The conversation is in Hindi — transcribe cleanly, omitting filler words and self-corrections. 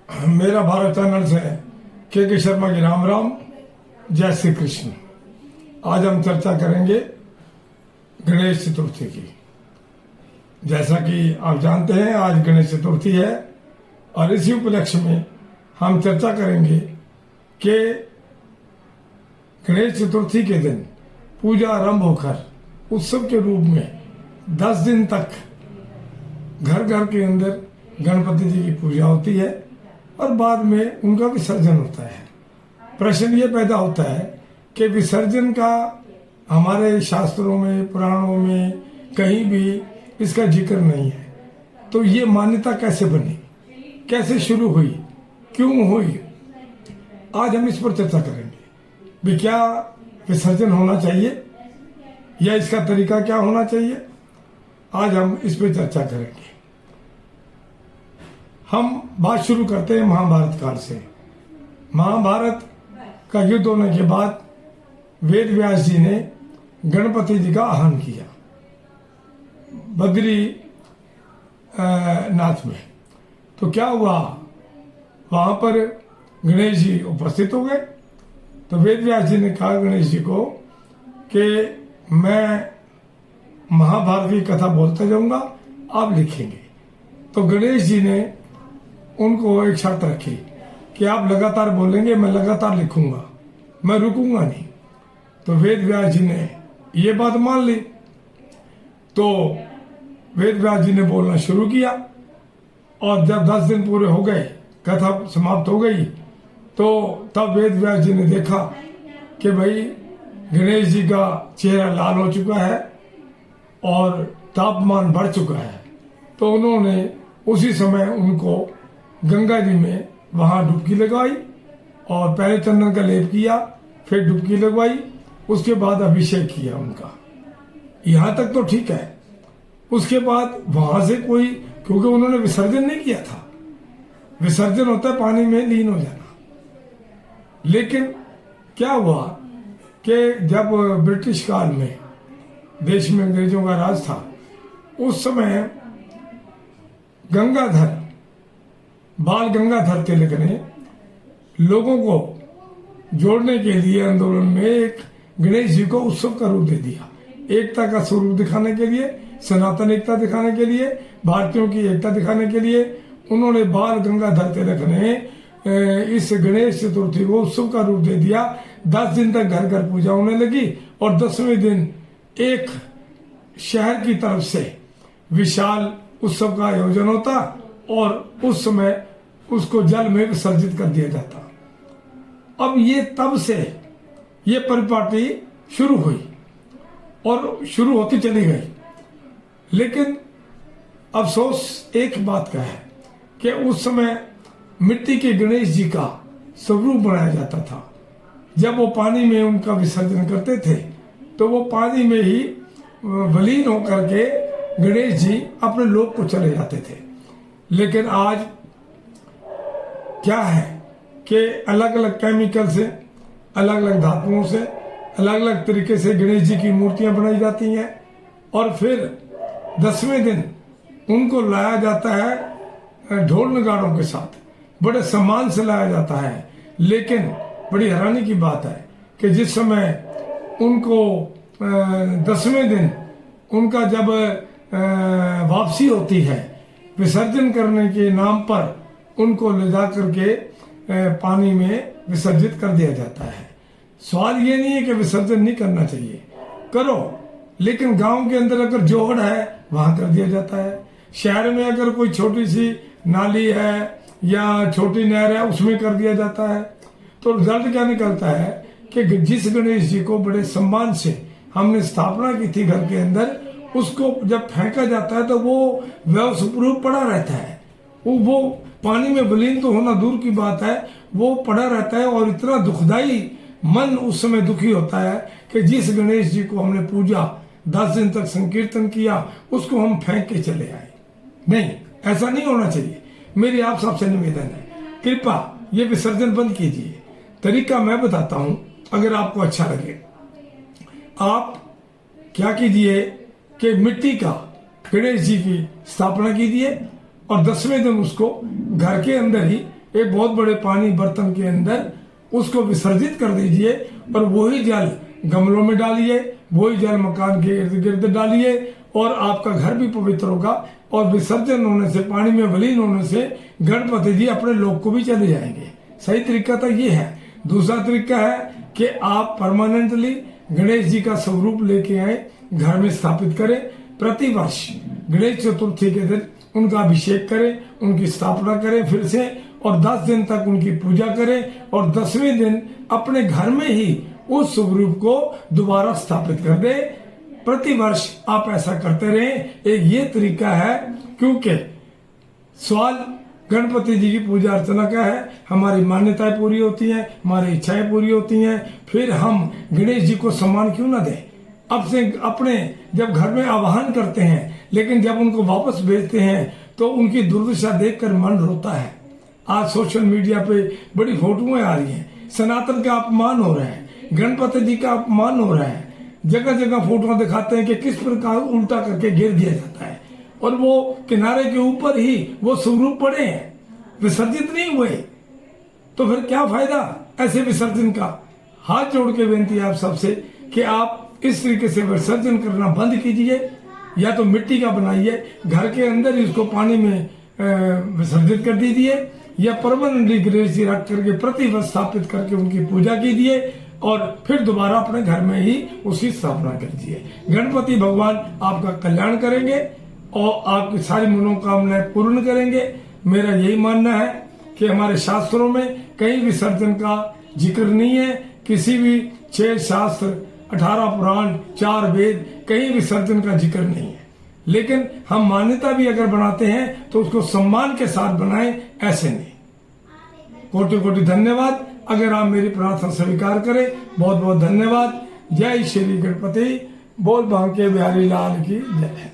मेरा भारत चैनल से के शर्मा की राम राम, जय श्री कृष्ण। आज हम चर्चा करेंगे गणेश चतुर्थी की। जैसा कि आप जानते हैं आज गणेश चतुर्थी है और इसी उपलक्ष्य में हम चर्चा करेंगे कि गणेश चतुर्थी के दिन पूजा आरंभ होकर उत्सव के रूप में 10 दिन तक घर घर के अंदर गणपति जी की पूजा होती है और बाद में उनका विसर्जन होता है। प्रश्न ये पैदा होता है कि विसर्जन का हमारे शास्त्रों में, पुराणों में कहीं भी इसका जिक्र नहीं है, तो ये मान्यता कैसे बनी, कैसे शुरू हुई, क्यों हुई, आज हम इस पर चर्चा करेंगे। भी क्या विसर्जन होना चाहिए या इसका तरीका क्या होना चाहिए, आज हम इस पर चर्चा करेंगे। हम बात शुरू करते हैं महाभारत काल से। महाभारत का युद्ध होने के बाद वेद व्यास जी ने गणपति जी का आह्वान किया बद्री नाथ में। तो क्या हुआ, वहां पर गणेश जी उपस्थित हो गए। तो वेद व्यास जी ने कहा गणेश जी को कि मैं महाभारत की कथा बोलता जाऊंगा, आप लिखेंगे। तो गणेश जी ने उनको एक शर्त रखी कि आप लगातार बोलेंगे, मैं लगातार लिखूंगा, मैं रुकूंगा नहीं। तो वेद व्यास जी ने ये बात मान ली। तो वेद व्यास जी ने बोलना शुरू किया और जब 10 दिन पूरे हो गए, कथा समाप्त हो गई, तो तब वेद व्यास जी ने देखा कि भाई गणेश जी का चेहरा लाल हो चुका है और तापमान बढ़ चुका है। तो उन्होंने उसी समय उनको गंगा जी में वहां डुबकी लगवाई और पहले चंदन का लेप किया, फिर डुबकी लगवाई, उसके बाद अभिषेक किया उनका। यहां तक तो ठीक है। उसके बाद वहां से कोई, क्योंकि उन्होंने विसर्जन नहीं किया था, विसर्जन होता है पानी में लीन हो जाना। लेकिन क्या हुआ कि जब ब्रिटिश काल में देश में अंग्रेजों का राज था, उस समय गंगाधर, बाल गंगाधर तिलक ने लोगों को जोड़ने के लिए आंदोलन में एक गणेश जी को उत्सव का रूप दे दिया। एकता का स्वरूप दिखाने के लिए, सनातन एकता दिखाने के लिए, भारतीयों की एकता दिखाने के लिए उन्होंने बाल गंगाधर तिलक ने इस गणेश चतुर्थी को उत्सव का रूप दे दिया। 10 दिन तक घर घर पूजा होने लगी और 10वें दिन एक शहर की तरफ से विशाल उत्सव का आयोजन होता और उस समय उसको जल में विसर्जित कर दिया जाता। अब ये तब से ये परिपाटी शुरू हुई और शुरू होती चली गई। लेकिन अफसोस एक बात का है कि उस समय मिट्टी के गणेश जी का स्वरूप बनाया जाता था। जब वो पानी में उनका विसर्जन करते थे तो वो पानी में ही विलीन होकर के गणेश जी अपने लोक को चले जाते थे। लेकिन आज क्या है कि अलग अलग केमिकल से, अलग अलग धातुओं से, अलग अलग तरीके से गणेश जी की मूर्तियां बनाई जाती हैं और फिर 10वें दिन उनको लाया जाता है ढोल नगाड़ों के साथ, बड़े सम्मान से लाया जाता है। लेकिन बड़ी हैरानी की बात है कि जिस समय उनको 10वें दिन उनका जब वापसी होती है, विसर्जन करने के नाम पर उनको ले जा करके पानी में विसर्जित कर दिया जाता है। सवाल ये नहीं है कि विसर्जन नहीं करना चाहिए, करो, लेकिन गांव के अंदर अगर जोड़ है वहां कर दिया जाता है। शहर में अगर कोई छोटी सी नाली है या छोटी नहर है उसमें कर दिया जाता है। तो रिजल्ट क्या निकलता है कि जिस गणेश जी को बड़े सम्मान से हमने स्थापना की थी घर के अंदर, उसको जब फेंका जाता है तो वो व्यवस्वरूप पड़ा रहता है। वो पानी में विलीन तो होना दूर की बात है, वो पड़ा रहता है और इतना दुखदाई मन उस समय दुखी होता है कि जिस गणेश जी को हमने पूजा 10 दिन तक संकीर्तन किया, उसको हम फेंक के चले आए। नहीं, ऐसा नहीं होना चाहिए। मेरी आप सबसे निवेदन है, कृपया ये विसर्जन बंद कीजिए। तरीका मैं बताता हूं, अगर आपको अच्छा लगे। आप क्या कीजिए कि मिट्टी का गणेश जी की स्थापना कीजिए और 10वें दिन उसको घर के अंदर ही एक बहुत बड़े पानी बर्तन के अंदर उसको विसर्जित कर दीजिए और वही जल गमलों में डालिए, वही जल मकान के इर्द गिर्द डालिए और आपका घर भी पवित्र होगा। और विसर्जन होने से, पानी में विलीन होने से गणपति जी अपने लोक को भी चले जाएंगे। सही तरीका तो ये है। दूसरा तरीका है कि आप परमानेंटली गणेश जी का स्वरूप लेके आए, घर में स्थापित करें। प्रतिवर्ष गणेश चतुर्थी के दिन उनका अभिषेक करें, उनकी स्थापना करें फिर से, और 10 दिन तक उनकी पूजा करें और 10वें दिन अपने घर में ही उस स्वरूप को दोबारा स्थापित कर दे। प्रतिवर्ष आप ऐसा करते रहें। एक ये तरीका है, क्योंकि सवाल गणपति जी की पूजा अर्चना का है, हमारी मान्यताएं पूरी होती हैं, हमारी इच्छाएं पूरी होती हैं, फिर हम गणेश जी को सम्मान क्यों ना दें। अब से अपने जब घर में आवाहन करते हैं, लेकिन जब उनको वापस भेजते हैं तो उनकी दुर्दशा देखकर मन रोता है। आज सोशल मीडिया पे बड़ी फोटोएं आ रही हैं, सनातन का अपमान हो रहा है, गणपति जी का अपमान हो रहा है। जगह जगह फोटोएं दिखाते हैं कि किस प्रकार उल्टा करके गिर दिया जाता है और वो किनारे के ऊपर ही वो स्वरूप पड़े हैं, विसर्जित नहीं हुए। तो फिर क्या फायदा ऐसे विसर्जन का। हाथ जोड़ के बेनती है आप सबसे कि आप इस तरीके से विसर्जन करना बंद कीजिए। या तो मिट्टी का बनाइए, घर के अंदर इसको पानी में विसर्जित कर दीजिए, या परमानेंटली गणेश जी रख करके प्रतिवर्ष स्थापित करके उनकी पूजा कीजिए और फिर दोबारा अपने घर में ही उसकी स्थापना कीजिए। गणपति भगवान आपका कल्याण करेंगे और आपकी सारी मनोकामनाएं पूर्ण करेंगे। मेरा यही मानना है कि हमारे शास्त्रों में कहीं विसर्जन का जिक्र नहीं है। किसी भी 6 शास्त्र, 18 पुराण, 4 वेद, कहीं विसर्जन का जिक्र नहीं है। लेकिन हम मान्यता भी अगर बनाते हैं तो उसको सम्मान के साथ बनाएं, ऐसे नहीं। कोटि कोटि धन्यवाद। अगर आप मेरी प्रार्थना स्वीकार करें, बहुत बहुत धन्यवाद। जय श्री गणपति। बोल बांके बिहारी लाल की जय।